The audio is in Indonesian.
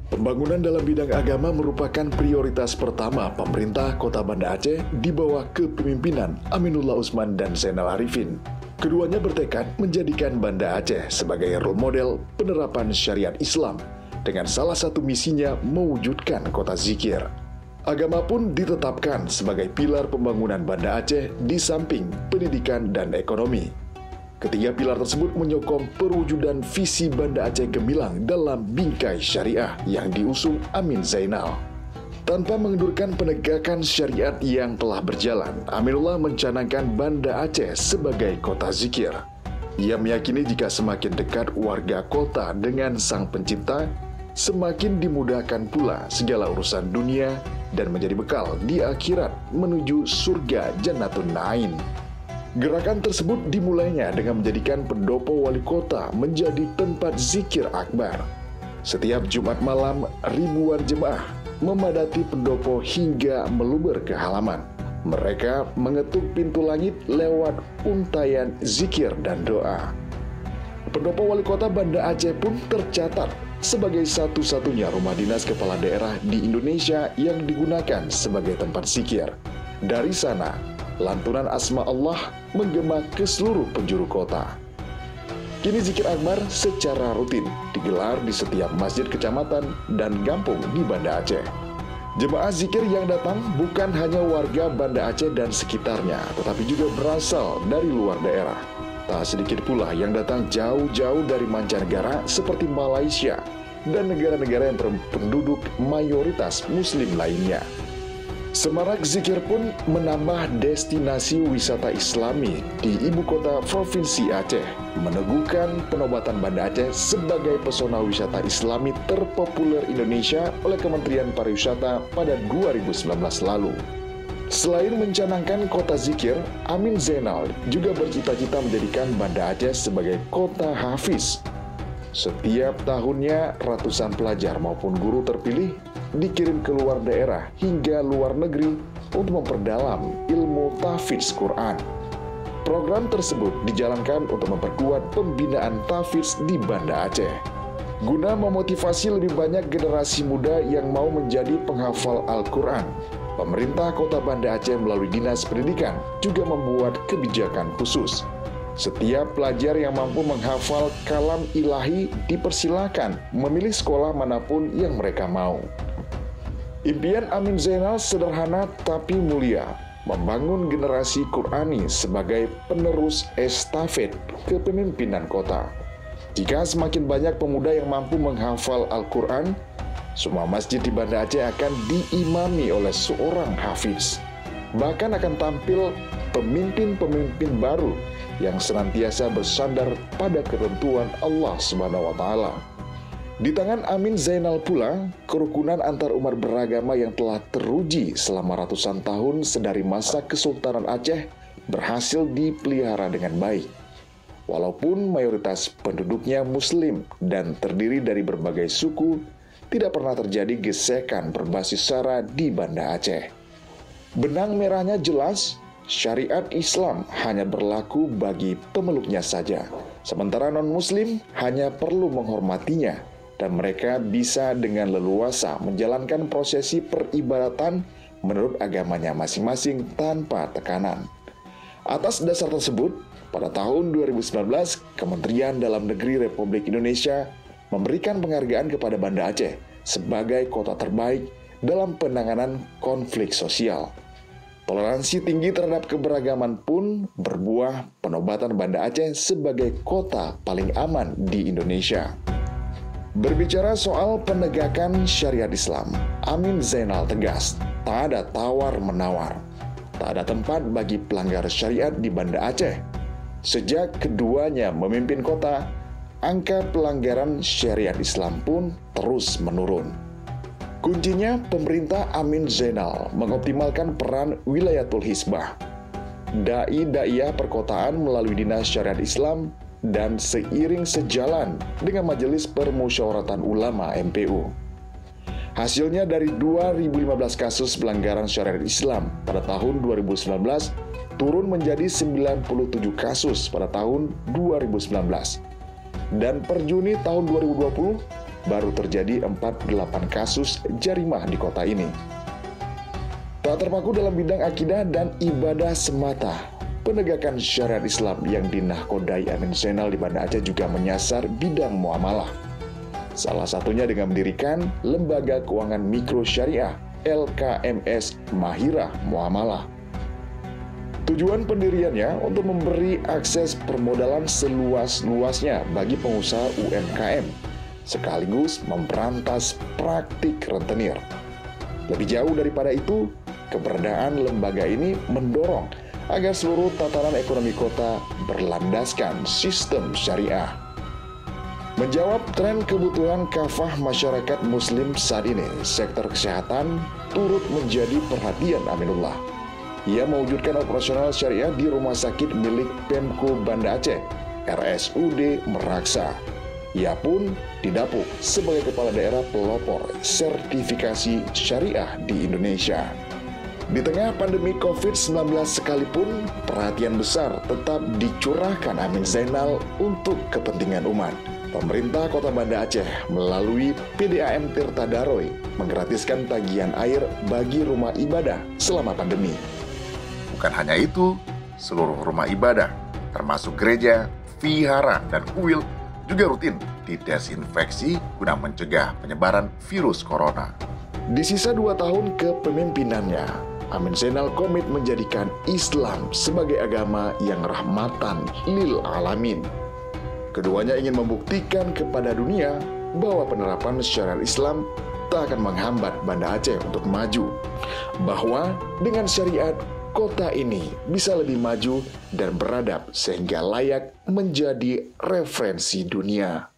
Pembangunan dalam bidang agama merupakan prioritas pertama pemerintah Kota Banda Aceh di bawah kepemimpinan Aminullah Usman dan Zainal Arifin. Keduanya bertekad menjadikan Banda Aceh sebagai role model penerapan syariat Islam dengan salah satu misinya mewujudkan kota zikir. Agama pun ditetapkan sebagai pilar pembangunan Banda Aceh di samping pendidikan dan ekonomi. Ketiga pilar tersebut menyokong perwujudan visi Banda Aceh gemilang dalam bingkai syariah yang diusung Amin Zainal. Tanpa mengendurkan penegakan syariat yang telah berjalan, Aminullah mencanangkan Banda Aceh sebagai kota zikir. Ia meyakini jika semakin dekat warga kota dengan Sang Pencipta, semakin dimudahkan pula segala urusan dunia dan menjadi bekal di akhirat menuju surga Jannatun Naim. Gerakan tersebut dimulainya dengan menjadikan pendopo wali kota menjadi tempat zikir akbar. Setiap Jumat malam, ribuan jemaah memadati pendopo hingga meluber ke halaman. Mereka mengetuk pintu langit lewat untayan zikir dan doa. Pendopo wali kota Banda Aceh pun tercatat sebagai satu-satunya rumah dinas kepala daerah di Indonesia yang digunakan sebagai tempat zikir. Dari sana, lantunan asma Allah menggema ke seluruh penjuru kota. Kini zikir akbar secara rutin digelar di setiap masjid kecamatan dan kampung di Banda Aceh. Jemaah zikir yang datang bukan hanya warga Banda Aceh dan sekitarnya, tetapi juga berasal dari luar daerah. Tak sedikit pula yang datang jauh-jauh dari mancanegara seperti Malaysia dan negara-negara yang berpenduduk mayoritas Muslim lainnya. Semarak Zikir pun menambah destinasi wisata Islami di ibu kota Provinsi Aceh, meneguhkan penobatan Banda Aceh sebagai pesona wisata Islami terpopuler Indonesia oleh Kementerian Pariwisata pada 2019 lalu. Selain mencanangkan kota zikir, Amin Zainal juga bercita-cita menjadikan Banda Aceh sebagai kota hafiz. Setiap tahunnya ratusan pelajar maupun guru terpilih dikirim ke luar daerah hingga luar negeri untuk memperdalam ilmu tahfidz Quran. Program tersebut dijalankan untuk memperkuat pembinaan tahfidz di Banda Aceh, guna memotivasi lebih banyak generasi muda yang mau menjadi penghafal Al-Quran. Pemerintah Kota Banda Aceh melalui Dinas Pendidikan juga membuat kebijakan khusus. Setiap pelajar yang mampu menghafal kalam ilahi dipersilakan memilih sekolah manapun yang mereka mau. Impian Amin Zainal sederhana tapi mulia, membangun generasi Qurani sebagai penerus estafet kepemimpinan kota. Jika semakin banyak pemuda yang mampu menghafal Al-Quran, semua masjid di Banda Aceh akan diimami oleh seorang hafiz. Bahkan akan tampil pemimpin-pemimpin baru yang senantiasa bersandar pada ketentuan Allah Subhanahu wa Ta'ala. Di tangan Amin Zainal pula, kerukunan antar umat beragama yang telah teruji selama ratusan tahun sedari masa Kesultanan Aceh berhasil dipelihara dengan baik. Walaupun mayoritas penduduknya Muslim dan terdiri dari berbagai suku, tidak pernah terjadi gesekan berbasis sara di Banda Aceh. Benang merahnya jelas, syariat Islam hanya berlaku bagi pemeluknya saja, sementara non-Muslim hanya perlu menghormatinya, dan mereka bisa dengan leluasa menjalankan prosesi peribadatan menurut agamanya masing-masing tanpa tekanan. Atas dasar tersebut, pada tahun 2019, Kementerian Dalam Negeri Republik Indonesia memberikan penghargaan kepada Banda Aceh sebagai kota terbaik dalam penanganan konflik sosial. Toleransi tinggi terhadap keberagaman pun berbuah penobatan Banda Aceh sebagai kota paling aman di Indonesia. Berbicara soal penegakan syariat Islam, Amin Zainal tegas, tak ada tawar-menawar. Tak ada tempat bagi pelanggar syariat di Banda Aceh. Sejak keduanya memimpin kota, angka pelanggaran syariat Islam pun terus menurun. Kuncinya, pemerintah Amin Zainal mengoptimalkan peran wilayatul hizbah, dai-daiyah perkotaan melalui Dinas Syariat Islam, dan seiring sejalan dengan Majelis Permusyawaratan Ulama MPU. Hasilnya dari 2015 kasus pelanggaran syariat Islam pada tahun 2019 turun menjadi 97 kasus pada tahun 2019. Dan per Juni tahun 2020, baru terjadi 48 kasus jarimah di kota ini. Tak terpaku dalam bidang akidah dan ibadah semata, penegakan syariat Islam yang dinahkodai Amin Zainal di Banda Aceh juga menyasar bidang muamalah. Salah satunya dengan mendirikan Lembaga Keuangan Mikro Syariah LKMS Mahirah Muamalah. Tujuan pendiriannya untuk memberi akses permodalan seluas-luasnya bagi pengusaha UMKM, sekaligus memberantas praktik rentenir. Lebih jauh daripada itu, keberadaan lembaga ini mendorong agar seluruh tatanan ekonomi kota berlandaskan sistem syariah. Menjawab tren kebutuhan kafah masyarakat muslim saat ini, sektor kesehatan turut menjadi perhatian Aminullah. Ia mewujudkan operasional syariah di rumah sakit milik Pemko Banda Aceh, RSUD Meraksa. Ia pun didapuk sebagai kepala daerah pelopor sertifikasi syariah di Indonesia. Di tengah pandemi COVID-19 sekalipun, perhatian besar tetap dicurahkan Amin Zainal untuk kepentingan umat. Pemerintah Kota Banda Aceh melalui PDAM Tirta Daroy menggratiskan tagihan air bagi rumah ibadah selama pandemi. Bukan hanya itu, seluruh rumah ibadah, termasuk gereja, vihara, dan kuil, juga rutin didesinfeksi guna mencegah penyebaran virus corona. Di sisa 2 tahun kepemimpinannya, Amin Zainal komit menjadikan Islam sebagai agama yang rahmatan lil alamin. Keduanya ingin membuktikan kepada dunia bahwa penerapan syariat Islam tak akan menghambat Banda Aceh untuk maju. Bahwa dengan syariat, kota ini bisa lebih maju dan beradab sehingga layak menjadi referensi dunia.